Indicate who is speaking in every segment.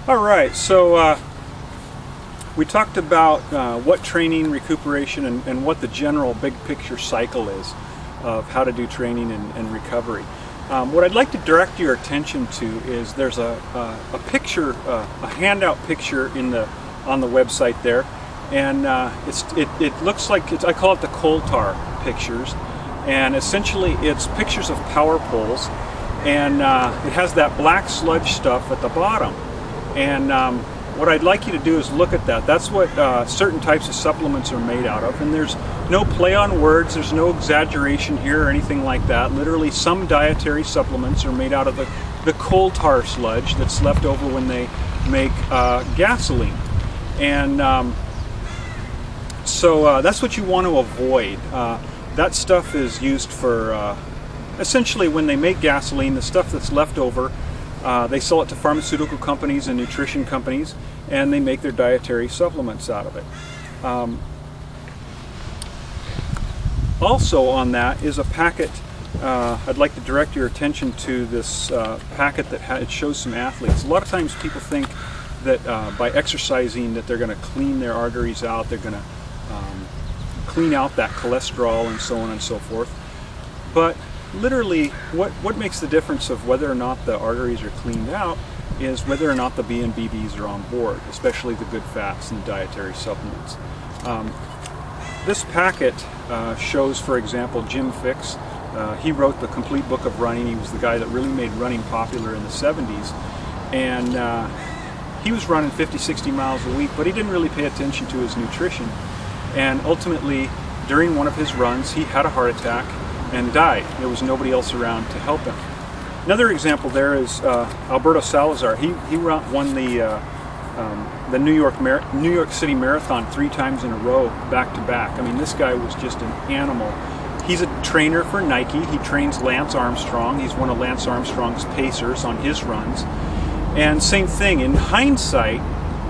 Speaker 1: All right, so we talked about what training, recuperation, and what the general big picture cycle is of how to do training and recovery. What I'd like to direct your attention to is there's a picture, a handout picture on the website there, and it looks like I call it the coal tar pictures, and essentially it's pictures of power poles, and it has that black sludge stuff at the bottom. And what I'd like you to do is look at that. That's what certain types of supplements are made out of. And there's no play on words, there's no exaggeration here or anything like that. Literally, some dietary supplements are made out of the coal tar sludge that's left over when they make gasoline. And so that's what you want to avoid. That stuff is used for, essentially when they make gasoline, the stuff that's left over, they sell it to pharmaceutical companies and nutrition companies, and they make their dietary supplements out of it. Also on that is a packet. I'd like to direct your attention to this packet that it shows some athletes. A lot of times people think that by exercising that they're going to clean their arteries out, they're going to clean out that cholesterol and so on and so forth. But literally, what makes the difference of whether or not the arteries are cleaned out is whether or not the BNBBs are on board, especially the good fats and the dietary supplements. This packet shows, for example, Jim Fixx. He wrote the complete book of running. He was the guy that really made running popular in the 70s. And he was running 50, 60 miles a week, but he didn't really pay attention to his nutrition. And ultimately, during one of his runs, he had a heart attack and died. There was nobody else around to help him. Another example there is Alberto Salazar. He won the New York City Marathon 3 times in a row, back to back. I mean, this guy was just an animal. He's a trainer for Nike. He trains Lance Armstrong. He's one of Lance Armstrong's pacers on his runs. And same thing, in hindsight,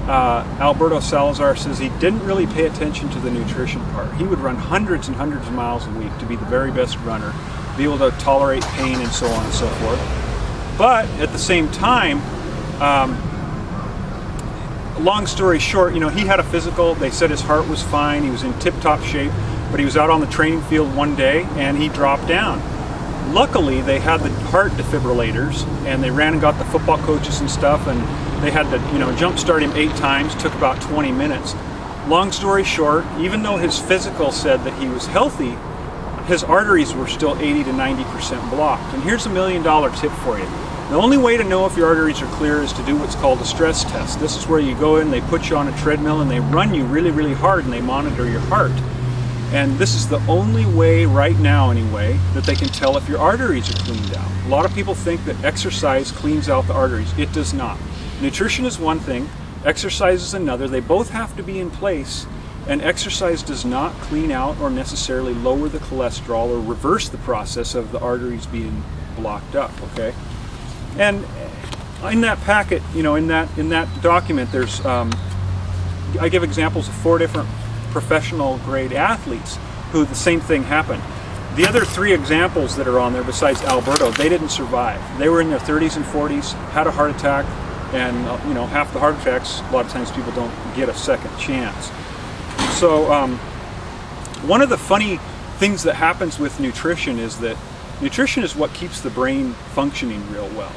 Speaker 1: Alberto Salazar says he didn't really pay attention to the nutrition part. He would run hundreds and hundreds of miles a week to be the very best runner, be able to tolerate pain and so on and so forth. But at the same time, long story short, you know, he had a physical. They said his heart was fine. He was in tip-top shape, but he was out on the training field one day and he dropped down. Luckily, they had the heart defibrillators, and they ran and got the football coaches and stuff, and they had to, you know, jump start him 8 times, took about 20 minutes. Long story short, even though his physical said that he was healthy, his arteries were still 80 to 90% blocked. And here's $1 million tip for you. The only way to know if your arteries are clear is to do what's called a stress test. This is where you go in, they put you on a treadmill, and they run you really, really hard, and they monitor your heart. And this is the only way right now, anyway, that they can tell if your arteries are cleaned out. A lot of people think that exercise cleans out the arteries. It does not. Nutrition is one thing, exercise is another. They both have to be in place, and exercise does not clean out or necessarily lower the cholesterol or reverse the process of the arteries being blocked up, okay? And in that packet, you know, in that document, there's, I give examples of 4 different professional grade athletes who the same thing happened. The other 3 examples that are on there besides Alberto, they didn't survive. They were in their 30s and 40s, had a heart attack, and you know, half the heart attacks, a lot of times people don't get a second chance. So one of the funny things that happens with nutrition is that nutrition is what keeps the brain functioning real well.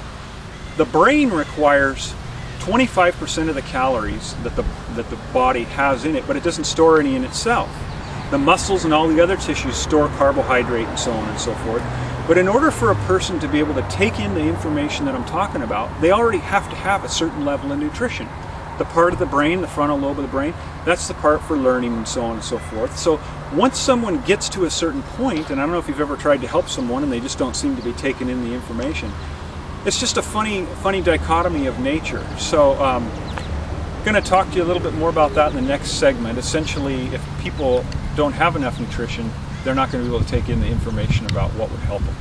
Speaker 1: The brain requires 25% of the calories that the body has in it, but it doesn't store any in itself. The muscles and all the other tissues store carbohydrate and so on and so forth. But in order for a person to be able to take in the information that I'm talking about, they already have to have a certain level of nutrition. The part of the brain, the frontal lobe of the brain, that's the part for learning and so on and so forth. So once someone gets to a certain point, and I don't know if you've ever tried to help someone and they just don't seem to be taking in the information, it's just a funny dichotomy of nature. So I'm going to talk to you a little bit more about that in the next segment. Essentially, if people don't have enough nutrition, they're not going to be able to take in the information about what would help them.